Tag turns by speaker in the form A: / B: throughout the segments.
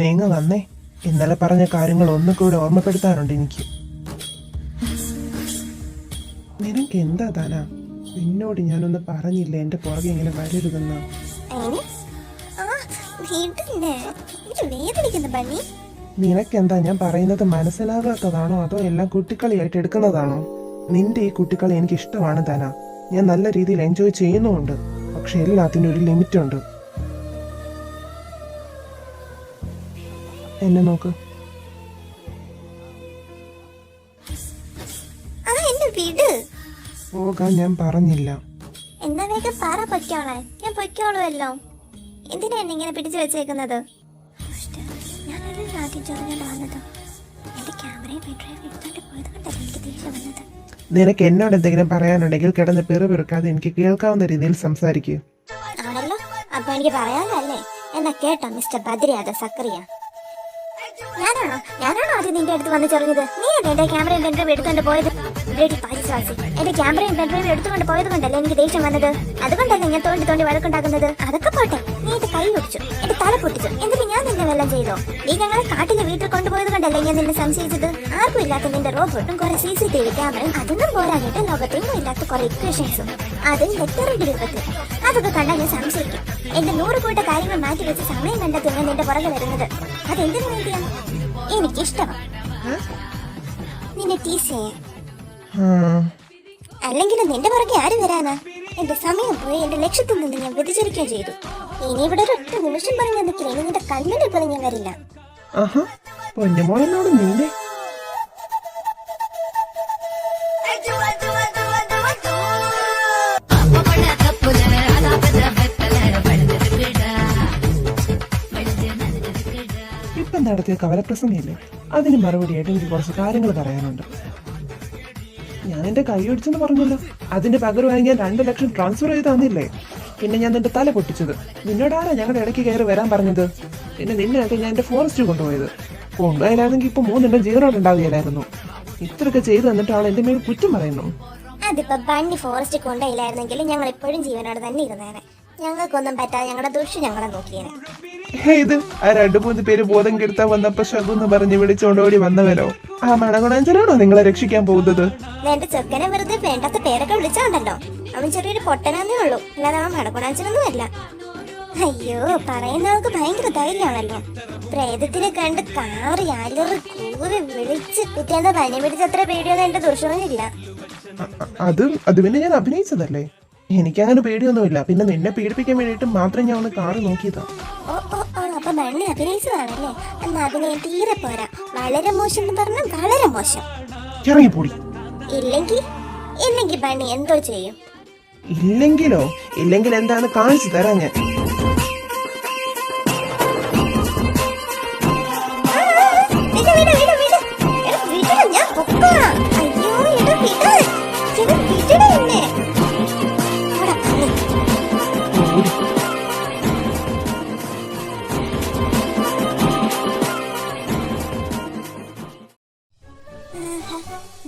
A: നീങ്ങ വന്നേ. ഇന്നലെ പറഞ്ഞ കാര്യങ്ങൾ ഒന്നുകൂടെ ഓർമ്മപ്പെടുത്താറുണ്ട് എനിക്ക്. നിനക്ക് എന്താ താനാ? നിന്നോട് ഞാനൊന്ന് പറഞ്ഞില്ല എന്റെ പുറകെ ഇങ്ങനെ വരരുതെന്ന്. നിനക്കെന്താ ഞാൻ പറയുന്നത് മനസ്സിലാകാത്തതാണോ അതോ എല്ലാം കുട്ടിക്കളിയായിട്ട് എടുക്കുന്നതാണോ? നിന്റെ ഈ കുട്ടിക്കളി എനിക്ക് ഇഷ്ടമാണ് താനാ. ഞാൻ നല്ല രീതിയിൽ എൻജോയ് ചെയ്യുന്നുമുണ്ട്. പക്ഷെ എല്ലാത്തിനും ഒരു ലിമിറ്റ് ഉണ്ട്. എന്നെ നോക്ക്. പോകാൻ ഞാൻ പറഞ്ഞില്ല.
B: എന്താ വേഗം പറ പൊയ്ക്കോളെ. ഞാൻ പൊയ്ക്കോളുമല്ലോ. എന്തിനാ എന്നെ ഇങ്ങനെ പിടിച്ചു വെച്ചേക്കുന്നത്?
A: നിനക്ക് എന്നോട് എന്തെങ്കിലും പറയാനുണ്ടെങ്കിൽ കിടന്ന് പിറുപിറുക്കാതെ എനിക്ക് കേൾക്കാവുന്ന രീതിയിൽ സംസാരിക്കൂ.
B: ആണല്ലോ, അപ്പൊ എനിക്ക് പറയാനല്ലേ? എന്നാ കേട്ടോ മിസ്റ്റർ ബദ്രിയാദ സക്കറിയ. ഞാനാണോ ആദ്യം നിന്റെ അടുത്ത് വന്ന് ചൊറിഞ്ഞത്? നീ എന്റെ ക്യാമറയും പെൻഡ്രൈവ് എടുത്തുകൊണ്ട് പോയത്? എന്റെ ക്യാമറയും പെൻഡ്രൈവ് എടുത്തുകൊണ്ട് പോയത് കൊണ്ടല്ലേ എനിക്ക് ദേഷ്യം വന്നത്? അതുകൊണ്ടല്ലേ ഞാൻ തോണ്ടി വഴക്കുണ്ടാക്കുന്നത്? അതൊക്കെ പോട്ടെ, നീ എന്റെ കൈ ഒടിച്ചു, എന്റെ തല പൊട്ടിച്ചു, എന്നിട്ട് ഞാൻ നിന്നെ വെള്ളം ചെയ്തോ? നീ ഞങ്ങളെ കാട്ടിലെ വീട്ടിൽ കൊണ്ടുപോയത് കൊണ്ടല്ലേ ഞാൻ നിന്നെ സംശയിച്ചത്? ആർക്കും ഇല്ലാത്ത നിന്റെ റോബോട്ടും കുറെ CCTV ക്യാമറയും അതൊന്നും പോരാഞ്ഞിട്ട് ലോകത്തെങ്ങും ഇല്ലാത്ത കുറെ ഇക്വേഷൻസും, അതും ലെറ്ററിന്റെ രൂപത്തിൽ. അതൊക്കെ കണ്ടാൽ ഞാൻ സംശയിക്കും. എന്റെ 100 കൂട്ട കാര്യങ്ങൾ മാറ്റി വെച്ച് സമയം കണ്ടെത്തി ഞാൻ നിന്റെ പുറകെ വരുന്നത് അതെന്തിനു വേണ്ടിയാ? എനിക്കിഷ്ടമാണ് നിന്നെ ടീസ് ചെയ്യാൻ. അല്ലെങ്കിൽ നിന്റെ പുറകെ ആര് വരാനാ? എന്റെ സമയം പോയി എന്റെ ലക്ഷ്യത്തിൽ നിന്ന് ഞാൻ വ്യതിചരിക്കുകയും ചെയ്തു. ഇനി ഇവിടെ ഒരു ഒറ്റ നിമിഷം പറഞ്ഞാൽ നിൽക്കില്ല. ഇനി നിന്റെ കണ്ണിന്റെ പോലെ ഞാൻ വരില്ല.
A: ഇപ്പം നടത്തിയ കവലപ്രസംഗമില്ലേ, അതിന് മറുപടിയായിട്ട് എനിക്ക് കുറച്ച് കാര്യങ്ങൾ പറയാനുണ്ട്. ഞാൻ എന്റെ കൈ ഒടിച്ചെന്ന് പറഞ്ഞല്ലോ, അതിന്റെ പകരമായി ഞാൻ 2 ലക്ഷം ട്രാൻസ്ഫർ ചെയ്ത് തന്നില്ലേ? പിന്നെ ഞാൻ നിന്റെ തല പൊട്ടിച്ചത് നിന്നോടാരാ ഞങ്ങളുടെ ഇടയ്ക്ക് കയറി വരാൻ പറഞ്ഞത്? പിന്നെ നിന്നെയൊക്കെ ഞാൻ എന്റെ ഫോറസ്റ്റ് കൊണ്ടുപോയതായിരുന്നെങ്കിൽ ഇപ്പൊ 3 ജീവനോട് ഉണ്ടാവുകയായിരുന്നു. ഇത്രയൊക്കെ ചെയ്തു തന്നിട്ടാണ് എന്റെ മേൽ കുറ്റം പറയുന്നു.
B: അതിപ്പോ ബണ്ണി ഫോറസ്റ്റ് കൊണ്ടുപോയില്ലായിരുന്നെങ്കിൽ ഞങ്ങൾ ഇപ്പോഴും ജീവനോട് തന്നെ ഇരുന്നേനെ. ഞങ്ങൾക്കൊന്നും പറ്റാതെ ഞങ്ങളുടെ ദുഷ്യം ഞങ്ങളെ നോക്കിയേനെ.
A: ഇത് ആ 2-3 പേര് ബോധം കെടുത്താൻ വന്നപ്പോ ശകുന്ന് പറഞ്ഞ് വിളിച്ചോണ്ടോടി വന്നവരോ? ആ മണകുണാഞ്ചനാണോ നിങ്ങളെ രക്ഷിക്കാൻ പോകുന്നത്?
B: എന്റെ ചെക്കനെ വെറുതെ വേണ്ടാത്ത പേരൊക്കെ വിളിച്ചോണ്ടല്ലോ. അവൻ ചെറിയൊരു പൊട്ടനാന്നേ ഉള്ളൂ, അല്ലാതെ അവൻ മണകുണാഞ്ചനൊന്നും അല്ല. അയ്യോ, പറയുന്നവർക്ക് ഭയങ്കര ധൈര്യമാണല്ലോ. പ്രേതത്തിനെ കണ്ട് കാറി അലറി കൂറി വിളിച്ച് പിറ്റേന്ന് പനി പിടിച്ചത്ര പേടിയൊന്നും എന്റെ ദുഷ്യമൊന്നുമില്ല.
A: അത് പിന്നെ ഞാൻ അഭിനയിച്ചതല്ലേ, എനിക്കങ്ങനെ പേടിയൊന്നുമില്ല. പിന്നെ നിന്നെ പീഡിപ്പിക്കാൻ വേണ്ടിയിട്ട് മാത്രം ഞാൻ ഒന്ന് കാറ് നോക്കിയതാ.
B: അപ്പൊ ബണ്ണി അഭിനയിച്ചതാണല്ലേ? എന്നാ അഭിനയം തീരെ പോരാ, വളരെ മോശം എന്ന് പറഞ്ഞാൽ വളരെ മോശം.
A: ഇറങ്ങിപ്പോടി.
B: ഇല്ലെങ്കിൽ ബണ്ണി എന്തോ ചെയ്യും?
A: ഇല്ലെങ്കിൽ എന്താണ് കാണിച്ചു തരാം ഞാൻ.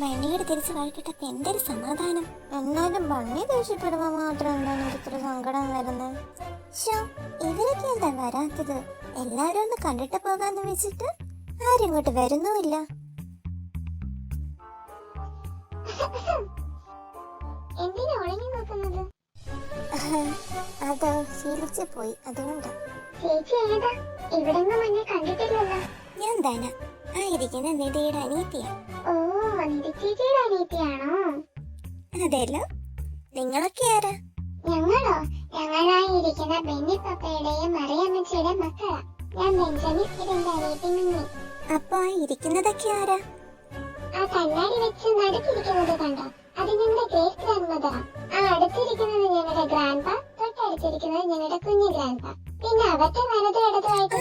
B: ബണ്ണിയുടെ തിരിച്ച് വഴിക്കിട്ടപ്പോ എന്തൊരു സമാധാനം. എന്നാലും ബണ്ണി ദേഷ്യപ്പെടുമ്പോ മാത്രം എന്താണ് ഇത്ര സങ്കടം വരുന്നത്? ഇവരൊക്കെ എന്താ വരാത്തത്? എല്ലാരും ഒന്ന് കണ്ടിട്ട് പോകാന്ന് വെച്ചിട്ട് ആരും ഇങ്ങോട്ട് വരുന്നുമില്ല. അത് ശീലിച്ചു പോയി, അതുകൊണ്ട്. ഞാൻ തന്നെ ആയിരിക്കുന്ന നിധിയുടെ അനിയത്തിയാണ്. അതെല്ലോ. നിങ്ങളൊക്കെ ആരാ?
C: ഞങ്ങളായിരിക്കുന്ന ബെന്നി പപ്പയുടെയും മറിയമ്മച്ചിയുടെ മക്കളാ. ഞാൻ ബെഞ്ചമിൻ, ഇതെന്റെ അനിയത്തി മിന്നി.
B: അപ്പൊ ആ ഇരിക്കുന്നതൊക്കെ ആരാ?
C: ആ കണ്ണാടി വെച്ച് നടുക്കിരിക്കുന്നത് കണ്ടോ? അത് ഞങ്ങളുടെ ഗ്രേറ്റ് ഗ്രാൻഡ് മദറാ. ആ അടുത്തിരിക്കുന്നത് ഞങ്ങളുടെ ഗ്രാൻഡ് പാ, തൊട്ടടുത്തിരിക്കുന്നത് ഞങ്ങളുടെ കുഞ്ഞു ഗ്രാൻഡ് പാ. പിന്നെ അവരുടെ വലതും ഇടതുമായിട്ട്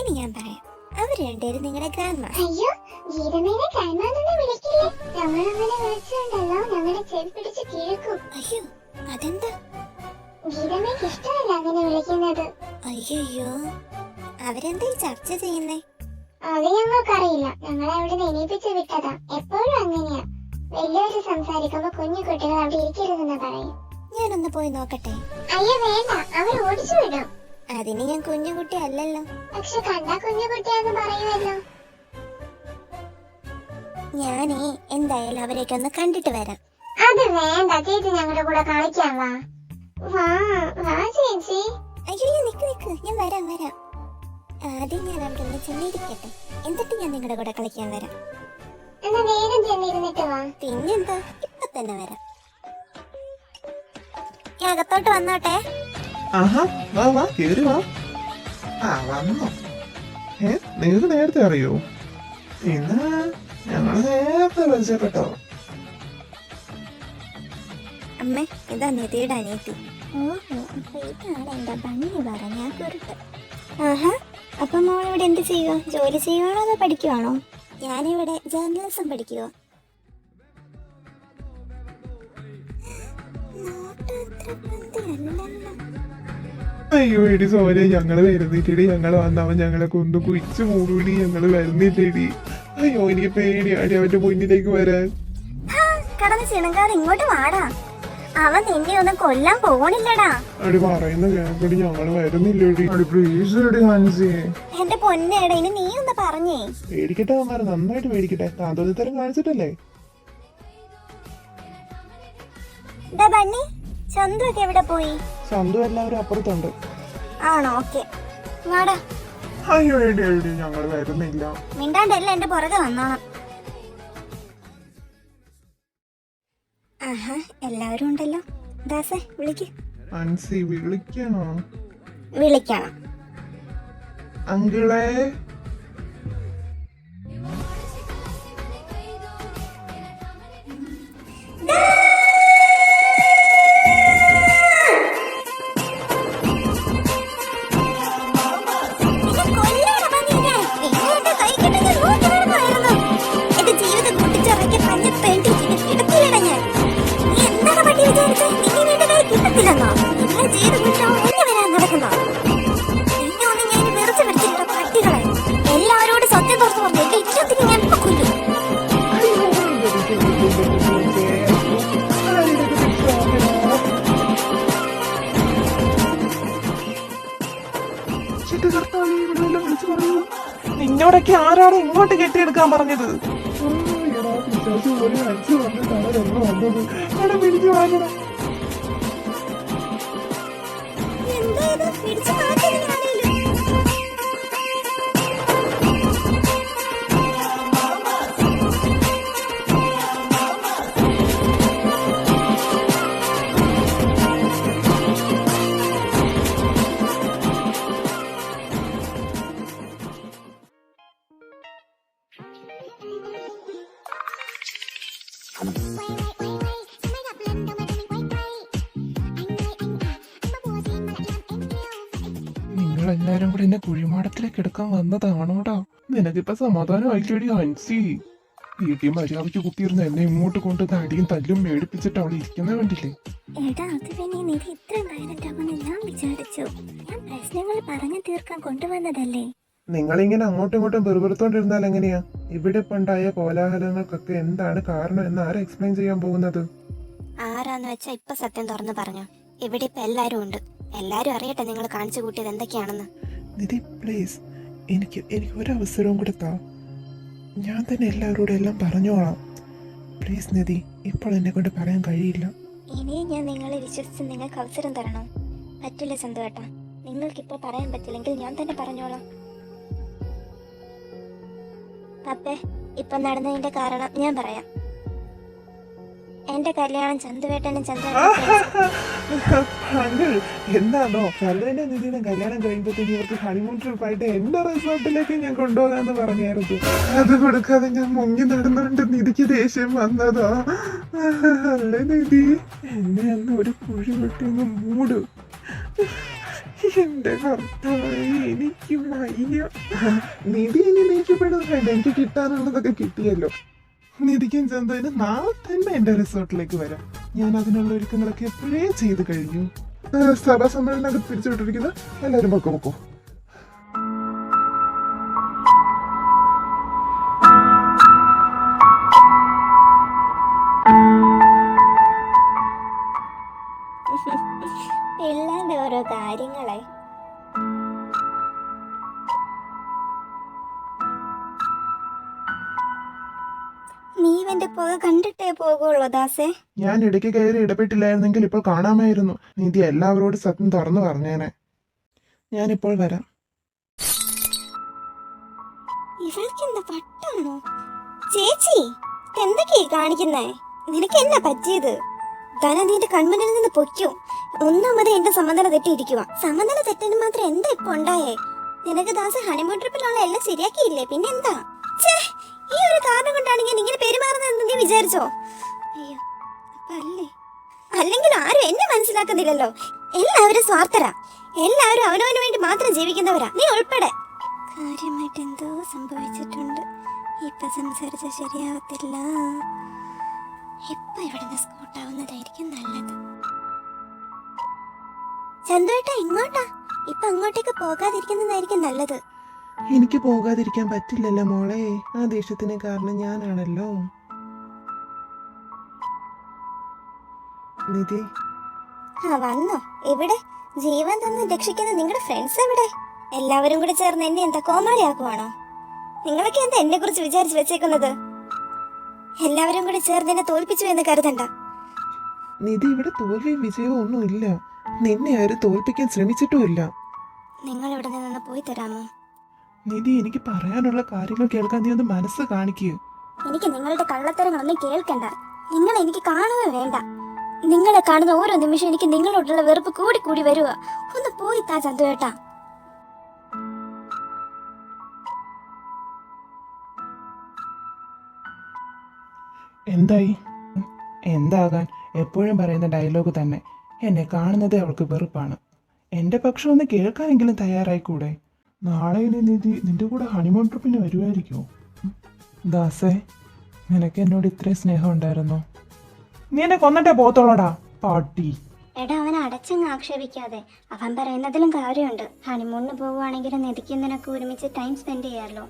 B: ഇനി ഞാൻ പറയാം. അവർ രണ്ടുപേരും നിങ്ങളുടെ ഗ്രാൻഡ് മാ.
C: അയ്യോ, ഗീതമേനെ ഗ്രാൻഡ് മാന്നൊന്നും വിളിക്കില്ലേ. നമ്മളങ്ങനെ വിളിച്ചുണ്ടല്ലോ ഞങ്ങളുടെ ചെവി പിടിച്ച് കേൾക്കും.
B: അയ്യോ, അതെന്താ?
C: ഗീതമേക്ക് ഇഷ്ടമല്ല അങ്ങനെ വിളിക്കുന്നത്.
B: അയ്യോ, അവരെന്താ ഈ ചർച്ച ചെയ്യുന്നേ?
C: അത് ഞങ്ങൾക്കറിയില്ല. ഞങ്ങളെ അവിടെ എണീപ്പിച്ച് വിട്ടതാ. എപ്പോഴും അങ്ങനെയാ. വലിയവര് സംസാരിക്കുമ്പോ കുഞ്ഞു കുട്ടികൾ അവിടെ ഇരിക്കരുതെന്ന് പറയും.
B: ഞാനൊന്ന് പോയി നോക്കട്ടെ.
C: അയ്യോ വേണ്ട, അവർ ഓടിച്ചു വിടും.
B: അതിന് ഞാൻ കുഞ്ഞുകുട്ടി അല്ലല്ലോ.
C: പക്ഷെ കണ്ടാ കുഞ്ഞു കുട്ടിയാന്ന് പറയുമല്ലോ.
B: ഞാനേ എന്തായാലും അവരെയൊക്കെ ഒന്ന് കണ്ടിട്ട് വരാം.
C: അത് വേണ്ട, ചേച്ചി ഞങ്ങളുടെ കൂടെ കളിക്കാൻ വാ. വാ വാ ചേച്ചി.
B: അയ്യോ നിക്ക് ഞാൻ വരാം. ആദ്യം ഞാൻ അവിടെ ഒന്ന് ചെന്നിരിക്കട്ടെ, എന്നിട്ട് ഞാൻ നിങ്ങളുടെ കൂടെ കളിക്കാൻ വരാം.
C: എന്നാ വേഗം ചെന്നിരുന്നിട്ട് വാ.
B: പിന്നെന്താ, ഇപ്പൊ തന്നെ വരാം. ഞാൻ അകത്തോട്ട് വന്നോട്ടെ.
A: ആഹാ, വാ വാ, കേറി വാ. ആ വന്നോ? നിങ്ങൾക്ക് നേരത്തെ അറിയോ? ഇന്ന് ഞങ്ങള് നേരത്തെ പരിചയപ്പെട്ടോ.
B: അമ്മേ, ഇതാ നിധിയുടെ അനിയത്തി. ഓഹോ, അപ്പൊ ഇതാണ് എന്റെ ബണ്ണി പറഞ്ഞ കുരുട്ട്. ആഹാ, അപ്പൊ മോൾ ഇവിടെ എന്ത് ചെയ്യുക? ജോലി ചെയ്യുവാണോ അതോ പഠിക്കുവാണോ? ഞാനിവിടെ ജേർണലിസം പഠിക്കുക.
A: അയ്യോ എടി സോനെ, ഞങ്ങള് വരുന്നില്ലടി. ഞങ്ങള് വന്നവൻ ഞങ്ങളെ കൊന്നു കുഴിച്ചു മൂടി. ഞങ്ങള് വരുന്നില്ലടി. അയ്യോ എനിക്ക് പേടിയാടി അവന്റെ മുന്നിലേക്ക് വരാൻ.
B: കടന്ന് ചിണങ്ങാതെ ഇങ്ങോട്ട് വാടാ. അവൻ നിന്നെ ഒന്നും കൊല്ലാൻ പോണില്ലടാ.
A: അടി പറയുന്ന കേൾക്കടി, ഞങ്ങള് വരുന്നില്ലടി. അടി പ്ലീസ് അടി ഹൻസി.
B: എന്റെ പൊന്നേടാ, ഇനി നീ ഒന്ന് പറഞ്ഞേ.
A: പേടിക്കട്ടെ അവന്മാരെ, നന്നായിട്ട് പേടിക്കട്ടെ. താന്തോന്നിത്തരം കാണിച്ചിട്ടല്ലേ.
B: ദാ ബണ്ണി, ചന്തു ഒക്കെ എവിടെ പോയി?
A: സന്തു എല്ലാവരും അപ്പുറത്തുണ്ട്.
B: ആണോ? ഓക്കെ, വാടാ.
A: അയ്യോ എടി എടി, ഞങ്ങള് വരുന്നില്ല.
B: മിണ്ടാണ്ടല്ല എന്റെ പുറകെ വന്നോണം. ആഹാ, എല്ലാവരും ഉണ്ടല്ലോ. ദാസേ, വിളിക്ക്.
A: ഹൻസി വിളിക്കണോ?
B: വിളിക്കണം.
A: അങ്കിളെ.
B: എല്ലാവരോടും സത്യം തുറന്നു പറഞ്ഞു. ഇഷ്ടത്തിന് ഞാൻ ഇപ്പൊ കൊല്ലും. നിന്നോടൊക്കെ ആരാണ് ഇങ്ങോട്ട് കെട്ടിയെടുക്കാൻ പറഞ്ഞത്? എന്താ ഇത്? പിടിച്ച് മാറ്റുന്നു ആരെങ്കിലും.
A: നിങ്ങളെല്ലാരും കൂടെ എന്നെ കുഴിമാടത്തിലേക്ക് എടുക്കാൻ വന്നതാണോടാ? നിനക്കിപ്പോ സമാധാനമായിട്ടടി ഹൻസി. വീട്ടിൽ മര്യാദയ്ക്ക് കുത്തിയിരുന്ന എന്നെ ഇങ്ങോട്ട് കൊണ്ട് അടിയും തല്ലും മേടിപ്പിച്ചിട്ട് അവിടെ ഇരിക്കുന്ന വേണ്ടില്ലേ?
B: എടാ, അത് പിന്നെ നിധി ഇത്രയും വയലന്റ് ആവുമെന്ന് ഞാൻ വിചാരിച്ചു. ഞാൻ പ്രശ്നങ്ങൾ പറഞ്ഞു തീർക്കാൻ കൊണ്ടുവന്നതല്ലേ.
A: നിങ്ങളിങ്ങനെ അങ്ങോട്ടും ഇങ്ങോട്ടും വെറുതെടുത്തോണ്ടിരുന്നാൽ എങ്ങനെയാ? ഇവിടെ പണ്ടായ കോലാഹലങ്ങൾക്കൊക്കെ എന്താണ് കാരണം എന്ന് ആരാ എക്സ്പ്ലെയിൻ ചെയ്യാൻ പോകുന്നത്?
B: ആരാന്ന് വെച്ചാ ഇപ്പൊ സത്യം തുറന്നു പറഞ്ഞു. ഇവിടെ ഇപ്പൊ എല്ലാരും ഉണ്ട്. എല്ലാരും അറിയട്ടെ നിങ്ങൾ കാണിച്ചു കൂട്ടിയത് എന്തൊക്കെയാണെന്ന്.
A: നിധി പ്ലീസ്, എനിക്ക് ഒരു അവസരവും കൂടെ താ. ഞാൻ തന്നെ എല്ലാവരോടും എല്ലാം പറഞ്ഞോളാം. പ്ലീസ് നിധി, ഇപ്പോൾ എന്നെ കൊണ്ട് പറയാൻ കഴിയില്ല.
B: ഇനിയും ഞാൻ നിങ്ങളെ വിശ്വസിച്ച് നിങ്ങൾക്ക് അവസരം തരണം. പറ്റില്ല സന്തുവേട്ടാ, നിങ്ങൾക്കിപ്പോൾ പറയാൻ പറ്റില്ലെങ്കിൽ ഞാൻ തന്നെ പറഞ്ഞോളാം. പപ്പേ, ഇപ്പൊ നടന്നതിന്റെ കാരണം ഞാൻ പറയാം. എന്റെ കല്യാണം ചന്തുവേട്ടനും
A: അങ്കിൾ എന്താണോ ചന്ദ്രന്റെ നിധിയുടെ കല്യാണം കഴിയുമ്പോഴത്തേക്ക് ഇവർക്ക് ഹണിമൂൺ ട്രിപ്പ് ആയിട്ട് എന്റെ റിസോർട്ടിലേക്ക് ഞാൻ കൊണ്ടുപോകാന്ന് പറഞ്ഞായിരുന്നു. അത് കൊടുക്കാതെ ഞാൻ മുങ്ങി നടന്നുകൊണ്ട് നിധിക്ക് ദേഷ്യം വന്നതാ. അല്ലേ നിധി, എന്നെ അന്ന് ഒരു കുഴി വെട്ടിന്ന് മൂടും. എന്റെ ഭർത്താവേ, എനിക്ക് വയ്യ. നിധി ഇനി നീക്കപ്പെടുന്നില്ല. എനിക്ക് കിട്ടാനുള്ളതൊക്കെ കിട്ടിയല്ലോ. നിധിക്കും ചന്തുവിന് നാളെ തന്നെ എന്റെ റിസോർട്ടിലേക്ക് വരാം. ഞാൻ അതിനുള്ള ഒരുക്കങ്ങളൊക്കെ എപ്പോഴേ ചെയ്ത് കഴിഞ്ഞു. സഭാ സമ്മേളനം പിരിച്ചുവിട്ടിരിക്കുന്ന എല്ലാവരും പൊക്കോ.
B: പിള്ളേരുടെ ഓരോ കാര്യങ്ങളെ പുക കണ്ടിട്ടേ പോകുള്ളൂ ദാസേ.
A: ഞാൻ ഇടയ്ക്ക് കയറി ഇടപെട്ടില്ലായിരുന്നെങ്കിൽ ഇപ്പോൾ കാണാമായിരുന്നു. നിധി എല്ലാവരോടും സത്യം തുറന്നു പറഞ്ഞേനെ. ഞാനിപ്പോൾ വരാം.
B: ഇവൾക്ക് എന്താ പട്ടാണോ? ചേച്ചി എന്തൊക്കെയാ കാണിക്കുന്നേ? നിനക്ക് എന്നാ പറ്റിയത്? ധന നിന്റെ കൺമുന്നിൽ നിന്ന് പൊയ്ക്കും. ഒന്നാമത് എന്റെ സമനില തെറ്റിയിരിക്കുക. സമനില തെറ്റിന് മാത്രം എന്താ ഇപ്പൊ ഉണ്ടായേ? നിനക്ക് ദാസ ഹണിമൂൺ ട്രിപ്പിലുള്ള എല്ലാം ശരിയാക്കിയില്ലേ? പിന്നെന്താ? ഛേ, ഈ ഒരു കാരണം കൊണ്ടാണ് ഞാൻ ഇങ്ങനെ പെരുമാറുന്നതെന്ന് നീ വിചാരിച്ചോ? അയ്യോ, അല്ലേ അല്ലെങ്കിൽ ആരും എന്നെ മനസ്സിലാക്കുന്നില്ലല്ലോ. എല്ലാവരും സ്വാർത്ഥരാ. എല്ലാവരും അവനവന് വേണ്ടി മാത്രം ജീവിക്കുന്നവരാ, നീ ഉൾപ്പെടെ. കാര്യമായിട്ട് എന്തോ സംഭവിച്ചിട്ടുണ്ട്. ഇപ്പൊ സംസാരിച്ച ശരിയാവത്തില്ല. ഇപ്പൊ ഇവിടുന്ന് സ്കൂട്ടാവുന്നതായിരിക്കും നല്ലത്. ചന്തുവേട്ടാ ഇങ്ങോട്ടാ. ഇപ്പൊ അങ്ങോട്ടേക്ക് പോകാതിരിക്കുന്നതായിരിക്കും നല്ലത്.
A: എനിക്ക് പോകാതിരിക്കാൻ പറ്റില്ലല്ലോ മോളെ. ആ ദേഷ്യത്തിന് കാരണം ഞാനാണല്ലോ. നിധി,
B: വന്നോ? എവിടെ? ജീവൻ തന്ന് രക്ഷിക്കുന്ന നിങ്ങളുടെ ഫ്രണ്ട്സ് എവിടെ? എല്ലാവരും കൂടി ചേർന്ന് എന്നെ എന്താ കോമാളിയാക്കുവാണോ? നിങ്ങളൊക്കെ എന്താ എന്നെ കുറിച്ച് വിചാരിച്ചു വെച്ചേക്കുന്നത്? എല്ലാവരും കൂടി ചേർന്ന് എന്നെ തോൽപ്പിച്ചു എന്ന് കരുതണ്ട.
A: നിധി, ഇവിടെ തോൽവിയും വിജയവും ഒന്നുമില്ല. നിന്നെ ആരും തോൽപ്പിക്കാൻ ശ്രമിച്ചിട്ടുമില്ല.
B: നിങ്ങൾ ഇവിടെ നിന്ന് പോയി തരാമോ?
A: നിധി, എനിക്ക് പറയാനുള്ള കാര്യങ്ങൾ കേൾക്കാൻ നീ ഒന്ന് മനസ്സ് കാണിക്കുക.
B: എനിക്ക് നിങ്ങളുടെ കള്ളത്തരങ്ങളൊന്നും കേൾക്കണ്ട. നിങ്ങൾ എനിക്ക് കാണുക വേണ്ട. നിങ്ങളെ കാണുന്ന ഓരോ നിമിഷം എനിക്ക് നിങ്ങളോടുള്ള വെറുപ്പ് കൂടി കൂടി വരിക. ഒന്ന് പോയി താ ചന്തുവേട്ടാ.
A: എന്തായി? എന്താകാൻ? എപ്പോഴും പറയുന്ന ഡയലോഗ് തന്നെ. എന്നെ കാണുന്നതേ അവൾക്ക് വെറുപ്പാണ്. എൻ്റെ പക്ഷം ഒന്ന് കേൾക്കാനെങ്കിലും തയ്യാറായിക്കൂടെ? നാളെ ഇനി നിധി നിന്റെ കൂടെ ഹണിമൂൺ ട്രിപ്പിന് വരുമായിരിക്കുമോ? ദാസേ, നിനക്ക് എന്നോട് ഇത്രയും സ്നേഹം ഉണ്ടായിരുന്നോ? നീ എന്നെ കൊന്നിട്ടേ പോത്തോളടാ പാട്ടി.
B: എടാ, അവനെ അടച്ചങ്ങ് ആക്ഷേപിക്കാതെ. അവൻ പറയുന്നതിലും കാര്യമുണ്ട്. ഹണിമൂണിന് പോവുകയാണെങ്കിലും നിധിക്കും നിനക്ക് ഒരുമിച്ച് ടൈം സ്പെൻഡ് ചെയ്യാമല്ലോ.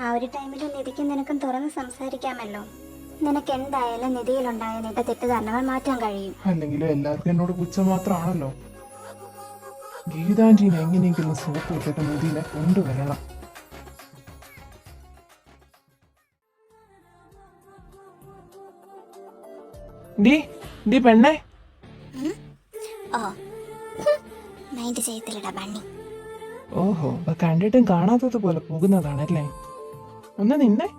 B: ആ ഒരു ടൈമിൽ നിധിക്കും നിനക്കും തുറന്ന് സംസാരിക്കാമല്ലോ. നിനക്ക് എന്തായാലും നിധിയിലുണ്ടായ നിന്റെ തെറ്റിദ്ധാരണകൾ മാറ്റാൻ കഴിയും.
A: അല്ലെങ്കിലും എല്ലാവർക്കും എന്നോട് പുച്ഛം മാത്രമാണല്ലോ. ഗീതാഞ്ജീനെ എങ്ങനെയെങ്കിലും സോപ്പ് ഇട്ടിട്ട് നിധിനെ കൊണ്ടുവരണം. ഡി പെണ്ണേ.
B: ഓ, മൈൻഡ് ചെയ്യത്തില്ലടാ ബണ്ണി.
A: ഓഹോ, അപ്പൊ കണ്ടിട്ടും കാണാത്തത് പോലെ പോകുന്നതാണല്ലേ? ഒന്ന് നിന്നെ.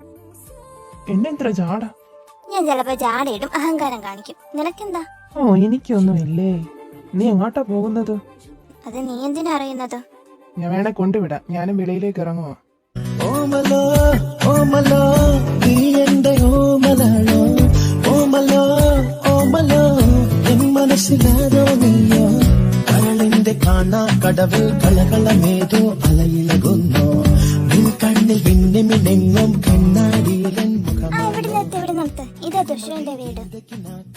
A: എന്നെത്ര ജാട.
B: ഞാൻ ചിലപ്പോ ജാടയിടും, അഹങ്കാരം കാണിക്കും. നിനക്കെന്താ?
A: ഓ, എനിക്കൊന്നുമില്ലേ. നീ എങ്ങോട്ടാ പോകുന്നത്?
B: അത് നീ എന്തിനാ അറിയുന്നത്?
A: ഞാൻ വേണേ കൊണ്ടുവിടാം. ഞാനും വെളിയിലേക്ക് ഇറങ്ങുവാ.
D: ഓമലോ ഓമലോ നീ എന്റെ ഓമലോ ഓമലോ ഓമലോ എൻ മനസ്സിലാരോ നീയോ കരളിന്റെ കാണാ കടവിൽ കളകളമേതോ അലയിളകുന്നോ നിൻ കണ്ണിൽ വിണ്ണിമിനെങ്ങും കണ്ണാടിയിലൻ മുഖം.
B: ഇവിടെ നിർത്ത്. ഇതാ ദുഷ്യന്റെ വീട്.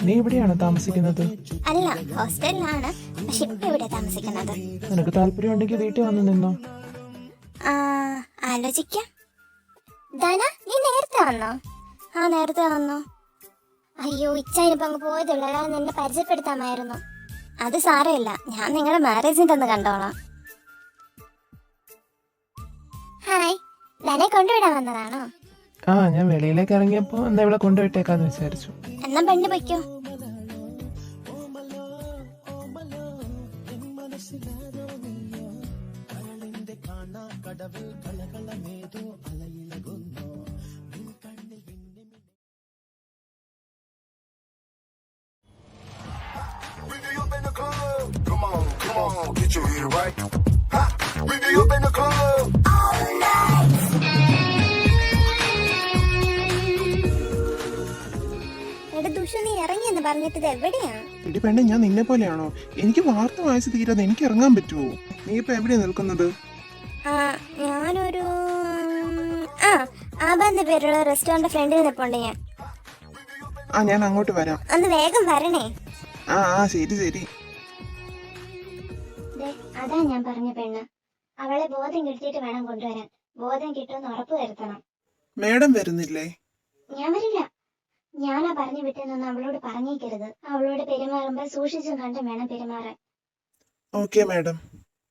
A: നീ ഇവിടെയാണോ താമസിക്കുന്നത്?
B: അല്ല, ഹോസ്റ്റലിലാണ്. പക്ഷെ ഇപ്പൊ ഇവിടെ താമസിക്കുന്നത്.
A: നിനക്ക് താല്പര്യം ഉണ്ടെങ്കിൽ വീട്ടിൽ വന്ന് നിന്നോ.
B: ആലോചിക്കാം. ധന, നീ നേരത്തെ വന്നോ? ആ, നേരത്തെ വന്നോ. അയ്യോ, ഇച്ചായിനിപ്പോ അങ്ങ് പോയതുള്ളൂ. അല്ലാതെ നിന്നെ പരിചയപ്പെടുത്താമായിരുന്നു. അത് സാരമില്ല, ഞാൻ നിങ്ങളുടെ മാരേജിന്റെ ഒന്ന് കണ്ടോളാം. ഹായ്, ധനെ കൊണ്ടുവിടാൻ വന്നതാണോ?
A: ആ, ഞാൻ വെളിയിലേക്ക് ഇറങ്ങിയപ്പോ എന്താ ഇവിടെ കൊണ്ടുവിട്ടേക്കാന്ന് വിചാരിച്ചു.
B: എന്നാ പെണ്ണ് പൊയ്ക്കോ.
E: Come on, get your head right. Ha! We be up in the club.
B: എടാ ദുഷ, നീ ഇറങ്ങിയെന്ന് പറഞ്ഞിട്ട് ഇത് എവിടെയാ?
A: ഇടി പെണ്ണെ, ഞാൻ നിന്നെ പോലെയാണോ? എനിക്ക് വാർത്ത വായിച്ച് തീരാതെ എനിക്ക് ഇറങ്ങാൻ പറ്റുമോ? നീ ഇപ്പൊ എവിടെയാ നിൽക്കുന്നത്?
B: ഞാനൊരു ആബാന്റെ പേരുള്ള റെസ്റ്റോറന്റ് ഫ്രണ്ടിൽ നിൽപ്പുണ്ട് ഞാൻ.
A: ഞാൻ അങ്ങോട്ട് വരാം.
B: ഒന്ന് വേഗം വരണേ.
A: ശരി ശരി.
B: അതാ ഞാൻ പറഞ്ഞ പെണ്ണ്. അവളെ ബോധം കിട്ടിയിട്ട് വേണം കൊണ്ടുവരാൻ. ബോധം കിട്ടുമെന്ന് ഉറപ്പ് വരുത്തണം.
A: മേഡം വരുന്നില്ലേ?
B: ഞാൻ വരില്ല. ഞാനാ പറഞ്ഞു വിട്ടെന്നൊന്നും അവളോട് പറഞ്ഞേക്കരുത്. അവളോട് പെരുമാറുമ്പോൾ സൂക്ഷിച്ചും കണ്ടും വേണം പെരുമാറാൻ.
A: Okay madam.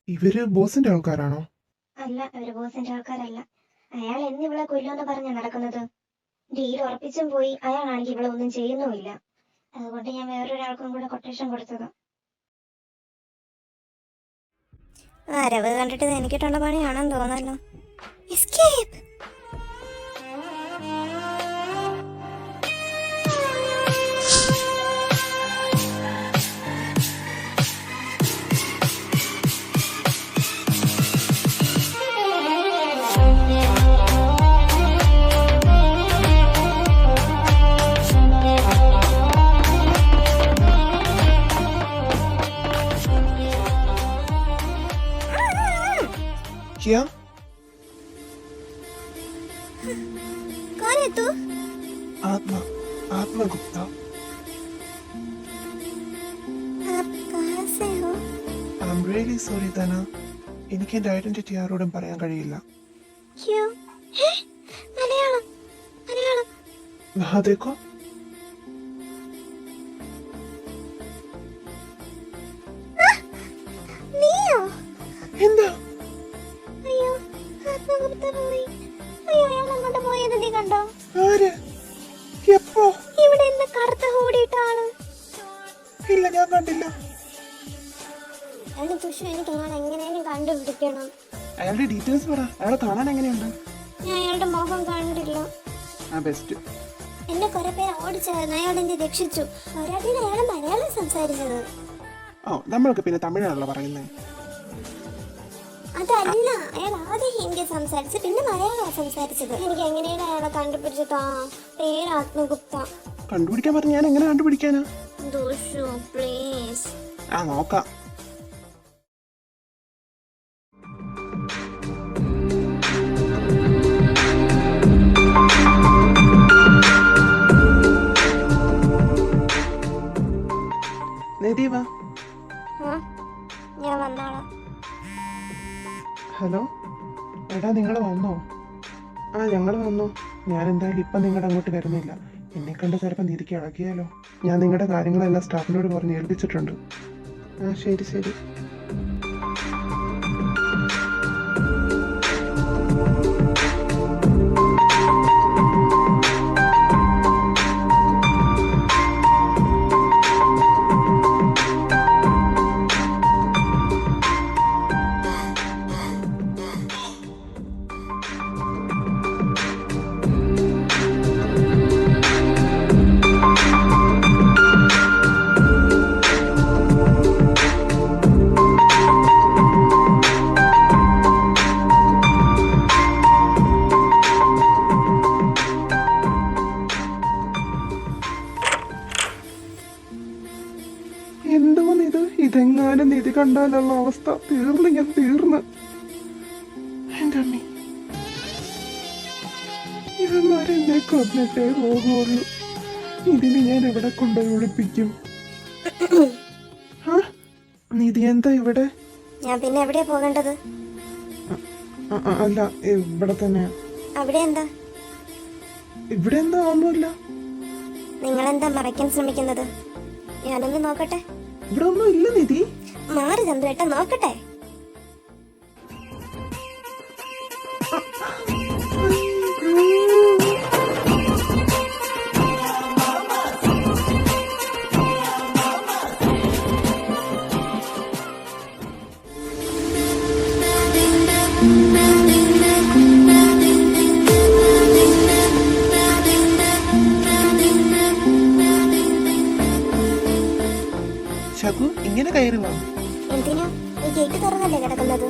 A: ഇവര് ബോസിന്റെ ആൾക്കാരാണോ?
B: അല്ല, ഒരു ബോസിന്റെ ആൾക്കാരല്ല. അയാൾ എന്നിവളെ കൊല്ലുമെന്ന് പറഞ്ഞാ നടക്കുന്നത്. ഡീൽ ഉറപ്പിച്ചും പോയി. അയാളാണെങ്കിൽ ഇവിടെ ഒന്നും ചെയ്യുന്നുമില്ല. അതുകൊണ്ട് ഞാൻ വേറൊരാൾക്കും കൂടെ കൊട്ടേഷൻ കൊടുത്തത്. വരവ് കണ്ടിട്ട് എനിക്കിട്ടുള്ള പണിയാണെന്ന് തോന്നല്ലോ. എസ്കേപ്പ്.
A: क्या
B: कौन है तू?
A: आत्मा आत्मा गुप्ता
B: आप कहाँ से हो?
A: ഐ എം റിയലി സോറി തന. എനിക്ക് എൻ്റെ ഐഡന്റിറ്റി ആരോടും പറയാൻ കഴിയില്ല.
B: क्यों? है? മലയാളം മലയാളം.
A: വഹാ ദേഖോ.
B: നീയോ?
A: എന്താ?
B: അയ്യോ, ആത്മഹത്യ പോയി. അയ്യോ, അയാൾ അങ്ങോട്ട് പോയത് നീ കണ്ടോ?
A: ആര്? എപ്പോ?
B: ഇവിടെ എന്താ കറുത്ത ഹൂടിയിട്ട ആള്?
A: ഇല്ല, ഞാൻ കണ്ടില്ല.
B: എന്റെ തുഷു, എനിക്ക് അയാൾ എങ്ങനെയും കണ്ടുപിടിക്കണം.
A: അയാളുടെ ഡീറ്റെയിൽസ് പറ. അയാളെ കാണാൻ എങ്ങനെയുണ്ട്?
B: ഞാൻ അയാളുടെ മുഖം കണ്ടില്ല.
A: ആ ബെസ്റ്റ്.
B: എന്നെ കുറെ പേര് ഓടിച്ചായിരുന്നു. അയാൾ എന്നെ രക്ഷിച്ചു. ഒരാട്ടിന് അയാൾ മലയാളം സംസാരിച്ചത്.
A: ഓ, നമ്മളൊക്കെ പിന്നെ തമിഴാണല്ലോ പറയുന്നത്.
B: അതല്ല, അയാൾ ആദ്യം ഹിന്ദി സംസാരിച്ചു, പിന്നെ മലയാളം സംസാരിച്ചത്. എനിക്ക് എങ്ങനെയാണ് അയാളെ കണ്ടുപിടിച്ചതാ? പേര് ആത്മഗുപ്ത.
A: കണ്ടുപിടിക്കാൻ പറഞ്ഞ ഞാൻ എങ്ങനെ കണ്ടുപിടിക്കാനാ?
B: ദുഷു പ്ലീസ്.
A: ആ നോക്കാം. നിധി വാ.
B: ഞാൻ വന്നോളാം.
A: ഹലോ എടാ, നിങ്ങൾ വന്നോ? ആ, ഞങ്ങൾ വന്നു. ഞാൻ എന്തായാലും ഇപ്പം നിങ്ങളുടെ അങ്ങോട്ട് വരുന്നില്ല. എന്നെ കണ്ട് ചിലപ്പോൾ നിധിക്ക് ഇളകിയാലോ. ഞാൻ നിങ്ങളുടെ കാര്യങ്ങളെല്ലാം സ്റ്റാഫിനോട് പറഞ്ഞ് ഏൽപ്പിച്ചിട്ടുണ്ട്. ആ ശരി ശരി. എന്തോന്നിത്? ഇതെങ്ങാനും നിധി കണ്ടാലുള്ള അവസ്ഥ. തീർന്ന് ഞാൻ തീർന്ന്. എൻ്റെ അമ്മി, ഇവന്മാരെന്നെ കൊന്നിട്ടേ പോകുള്ളൂ. ഇതിന് ഞാൻ എവിടെ കൊണ്ടുപോയി ഒളിപ്പിക്കും? നിധി എന്താ ഇവിടെ?
B: ഞാൻ പിന്നെ എവിടെയാ പോകേണ്ടത്?
A: അല്ല, ഇവിടെ തന്നെ.
B: അവിടെ എന്താ?
A: ഇവിടെ എന്താ? ഒന്നുമില്ല.
B: നിങ്ങളെന്താ മറയ്ക്കാൻ ശ്രമിക്കുന്നത്? ഞാനൊന്ന് നോക്കട്ടെ.
A: ഇവിടെ ഒന്നും ഇല്ല നിധി.
B: മാറി ചന്ദ്രേട്ട, നോക്കട്ടെ.
A: ശകു, ഇങ്ങനെ കയറി വാ.
B: എന്തിനാ? ഈ ഗേറ്റ് തുറന്നല്ലേ കിടക്കുന്നത്?